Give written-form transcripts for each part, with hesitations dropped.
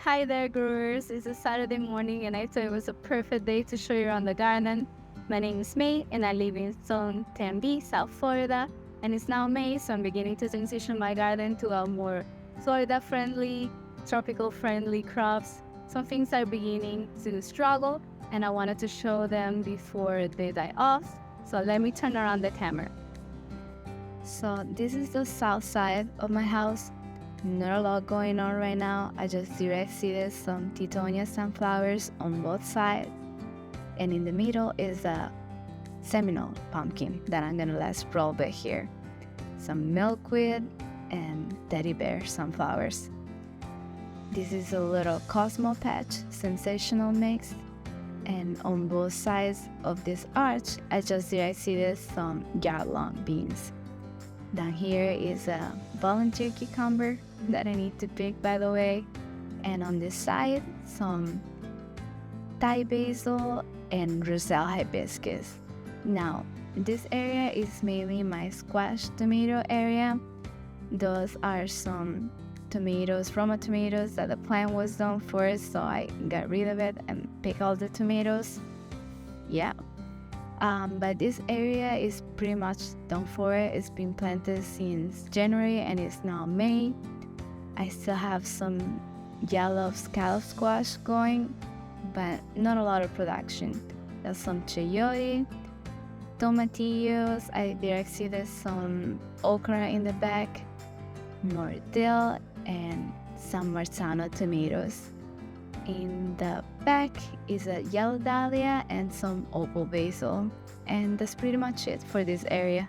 Hi there, growers. It's a Saturday morning, and I thought it was a perfect day to show you around the garden. My name is May, and I live in Zone 10B, South Florida. And it's now May, so I'm beginning to transition my garden to a more Florida-friendly, tropical-friendly crops. Some things are beginning to struggle, and I wanted to show them before they die off. So let me turn around the camera. So this is the south side of my house. Not a lot going on right now. I just direct seeded some Titonia sunflowers on both sides. And in the middle is a Seminole pumpkin that I'm gonna let sprout back here. Some milkweed and teddy bear sunflowers. This is a little Cosmo patch sensational mix. And on both sides of this arch, I just direct seeded some yard-long beans. Down here is a volunteer cucumber that I need to pick, by the way. And on this side, some Thai basil and Roselle hibiscus. Now, this area is mainly my squash tomato area. Those are some tomatoes, Roma tomatoes that the plant was done for, so I got rid of it and picked all the tomatoes. Yeah. But this area is pretty much done for. It's been planted since January and it's now May. I still have some yellow scallop squash going, but not a lot of production. There's some chayote, tomatillos. I direct seeded some okra in the back, more dill, and some marzano tomatoes. In the back is a yellow dahlia and some opal basil, and that's pretty much it for this area.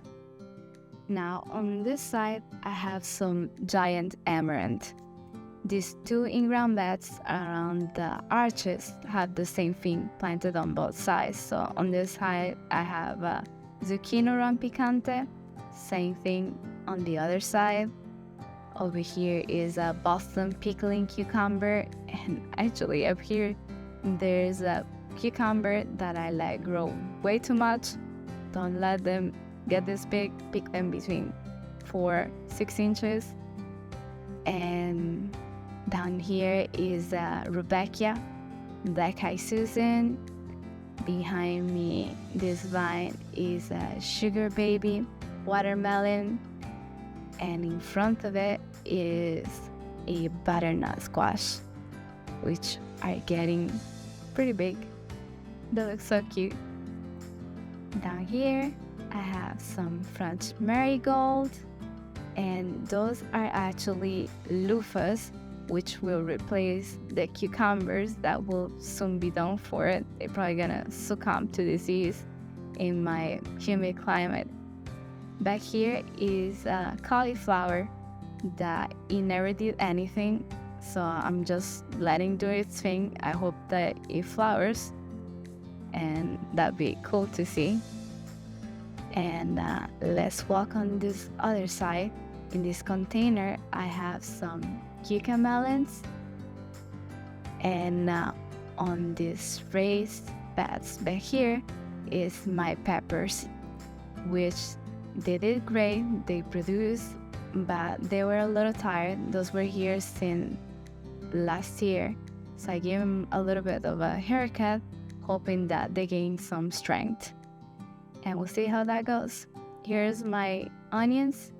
Now on this side I have some giant amaranth. These two in-ground beds around the arches have the same thing planted on both sides. So on this side I have a zucchino rampicante, same thing on the other side. Over here is a Boston pickling cucumber, and actually up here there's a cucumber that I let grow way too much. Don't let them get this big, pick them between 4-6 inches. And down here is a Rudbeckia, Black Eye Susan. Behind me, this vine is a Sugar Baby watermelon. And in front of it is a butternut squash, which are getting pretty big. They look so cute. Down here, I have some French marigold, and those are actually loofahs, which will replace the cucumbers that will soon be done for it. They're probably gonna succumb to disease in my humid climate. Back here is a cauliflower that it never did anything, so I'm just letting do its thing. I hope that it flowers, and that'd be cool to see. And let's walk on this other side. In this container I have some cucumber melons, and on this raised beds back here is my peppers, which they did great, they produced, but they were a little tired. Those were here since last year, so I gave them a little bit of a haircut, hoping that they gain some strength. And we'll see how that goes. Here's my onions.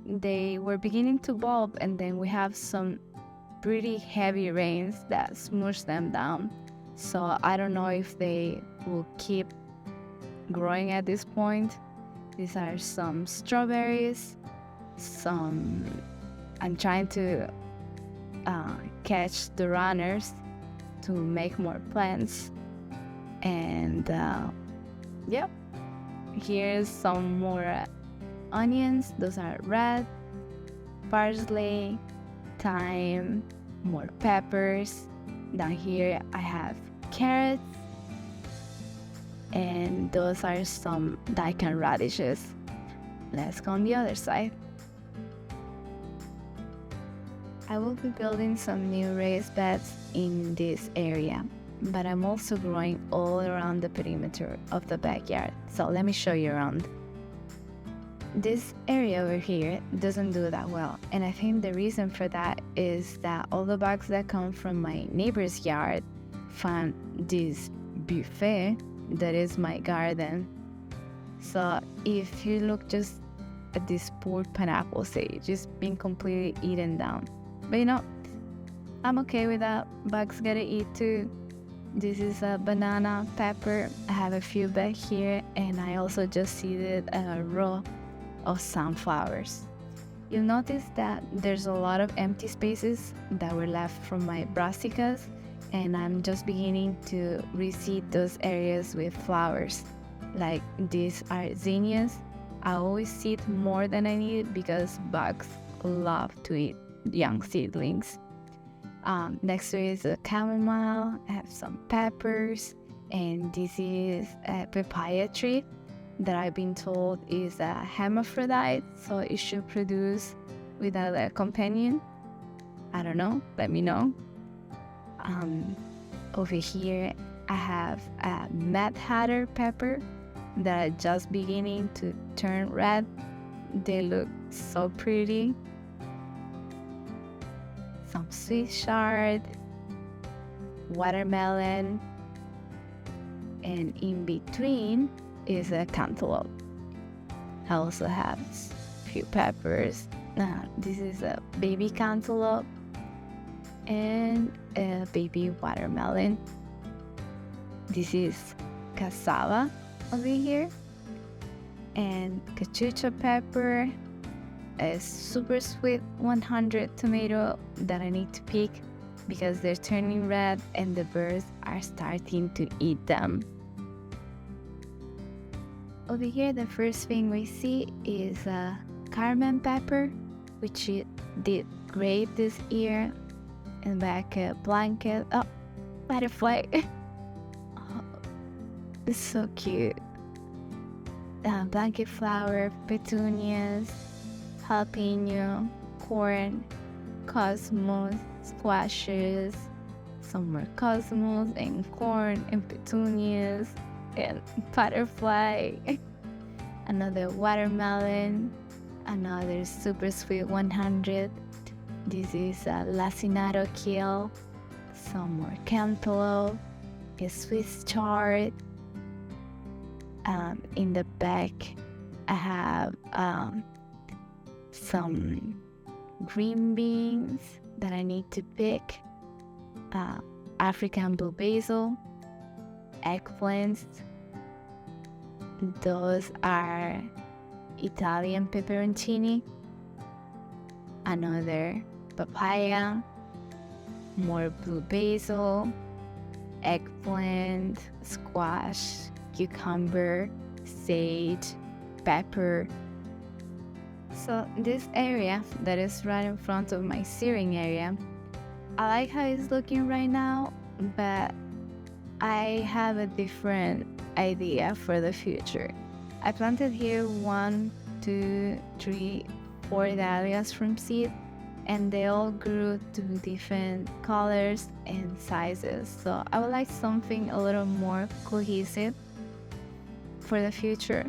They were beginning to bulb, and then we have some pretty heavy rains that smushed them down. So I don't know if they will keep growing at this point. These are some strawberries, I'm trying to catch the runners to make more plants. And yep, here's some more onions. Those are red, parsley, thyme, more peppers. Down here I have carrots, and those are some daikon radishes. Let's go on the other side. I will be building some new raised beds in this area, but I'm also growing all around the perimeter of the backyard. So let me show you around. this area over here doesn't do that well, and I think the reason for that is that all the bugs that come from my neighbor's yard found this buffet that is my garden. So if you look just at this poor pineapple stage, just being completely eaten down. But I'm okay with that. Bugs gotta eat too. This is a banana pepper. I have a few back here, and I also just seeded a row of sunflowers. You'll notice that there's a lot of empty spaces that were left from my brassicas, and I'm just beginning to reseed those areas with flowers. Like these are zinnias. I always seed more than I need because bugs love to eat young seedlings. Next to it is a chamomile. I have some peppers, and this is a papaya tree that I've been told is a hermaphrodite, so it should produce without a companion. I don't know, let me know. Over here I have a Mad Hatter pepper that are just beginning to turn red. They look so pretty. Some sweet chard, watermelon, and in between is a cantaloupe. I also have a few peppers. This is a baby cantaloupe and a baby watermelon. This is cassava over here, and cachucha pepper, a super sweet 100 tomato that I need to pick because they're turning red and the birds are starting to eat them. Over here, the first thing we see is a Carmen pepper, which it did great this year. And back a blanket. Oh, butterfly. Oh, it's so cute. Blanket flower, petunias, jalapeno, corn, cosmos, squashes, some more cosmos and corn and petunias and butterfly, another watermelon, another super sweet 100. This is a lacinato kale, some more cantaloupe, a Swiss chard. In the back I have some green beans that I need to pick, African blue basil, eggplants. Those are Italian pepperoncini, another papaya, more blue basil, eggplant, squash, cucumber, sage, pepper. So this area that is right in front of my searing area, I like how it's looking right now, but I have a different idea for the future. I planted here 1, 2, 3, 4 dahlias from seed, and they all grew to different colors and sizes. So I would like something a little more cohesive for the future.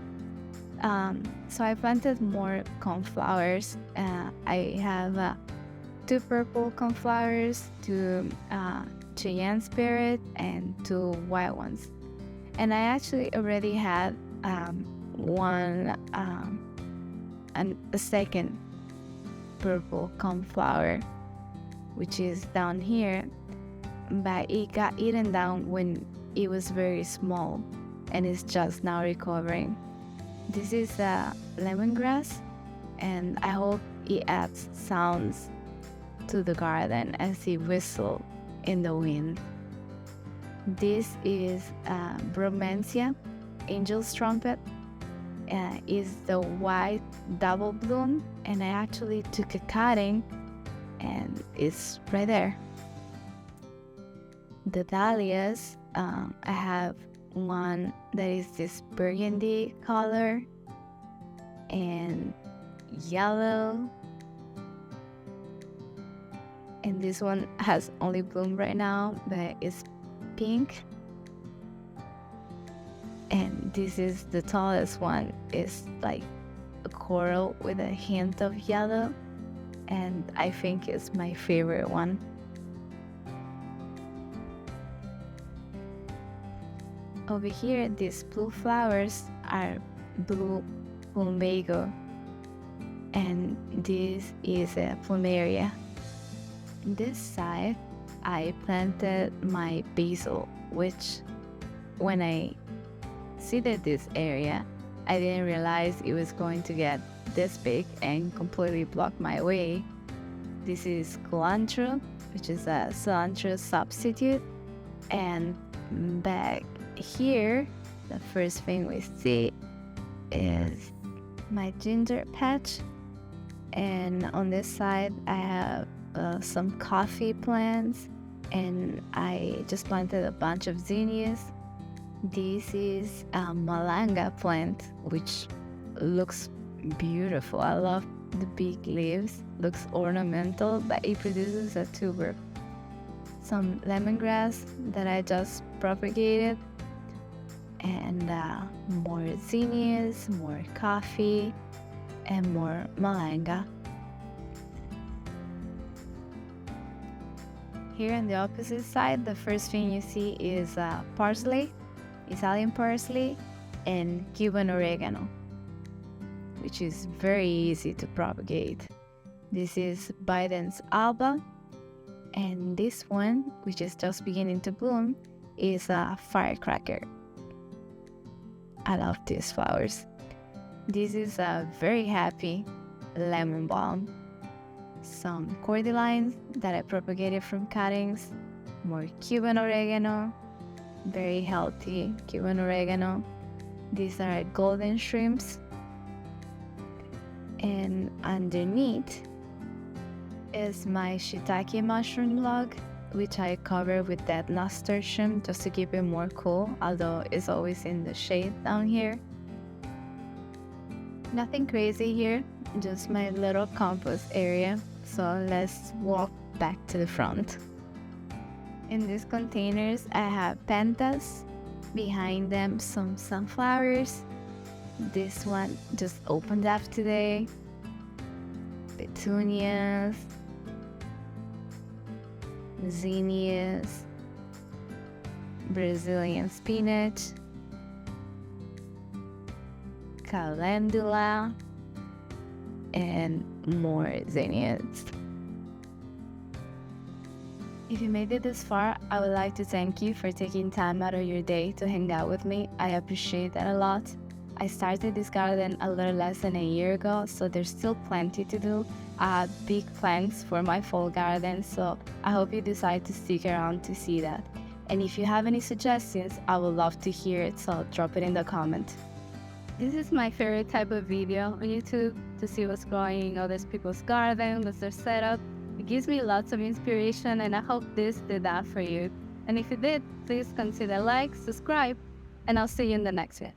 So I planted more coneflowers. I have 2 purple coneflowers, 2 Cheyenne spirit, and 2 white ones. And I actually already had one and a second purple coneflower, which is down here, but it got eaten down when it was very small and it's just now recovering. This is lemongrass, and I hope it adds sounds to the garden as it whistles in the wind. This is Bromensia, angel's trumpet. Is the white double bloom, and I actually took a cutting and it's right there. The dahlias, I have one that is this burgundy color and yellow, and this one has only bloom right now, but it's pink. And this is the tallest one, it's like coral with a hint of yellow, and I think it's my favorite one. Over here, these blue flowers are blue plumbago, and this is a plumeria. This side, I planted my basil, which when I seeded this area, I didn't realize it was going to get this big and completely block my way. This is cilantro, which is a cilantro substitute, and back here, the first thing we see is my ginger patch, and on this side I have some coffee plants, and I just planted a bunch of zinnias. This is a malanga plant, which looks beautiful. I love the big leaves, looks ornamental, but it produces a tuber. Some lemongrass that I just propagated, and more zinnias, more coffee, and more malanga. Here on the opposite side, the first thing you see is parsley, Italian parsley, and Cuban oregano, which is very easy to propagate. This is Biden's alba, and this one, which is just beginning to bloom, is a firecracker. I love these flowers. This is a very happy lemon balm. Some cordylines that I propagated from cuttings, more Cuban oregano, very healthy Cuban oregano. These are golden shrimps, and underneath is my shiitake mushroom log, which I cover with that nasturtium just to keep it more cool, although it's always in the shade down here. Nothing crazy here, just my little compost area. So let's walk back to the front. In these containers, I have pentas. Behind them, some sunflowers. This one just opened up today. Petunias, zinnias, Brazilian spinach, calendula, and more zinnias. If you made it this far, I would like to thank you for taking time out of your day to hang out with me. I appreciate that a lot. I started this garden a little less than a year ago, so there's still plenty to do. I have big plans for my fall garden, so I hope you decide to stick around to see that. And if you have any suggestions, I would love to hear it, so drop it in the comment. This is my favorite type of video on YouTube, to see what's growing in other people's garden, what's their setup. It gives me lots of inspiration, and I hope this did that for you. And if it did, please consider like, subscribe, and I'll see you in the next one.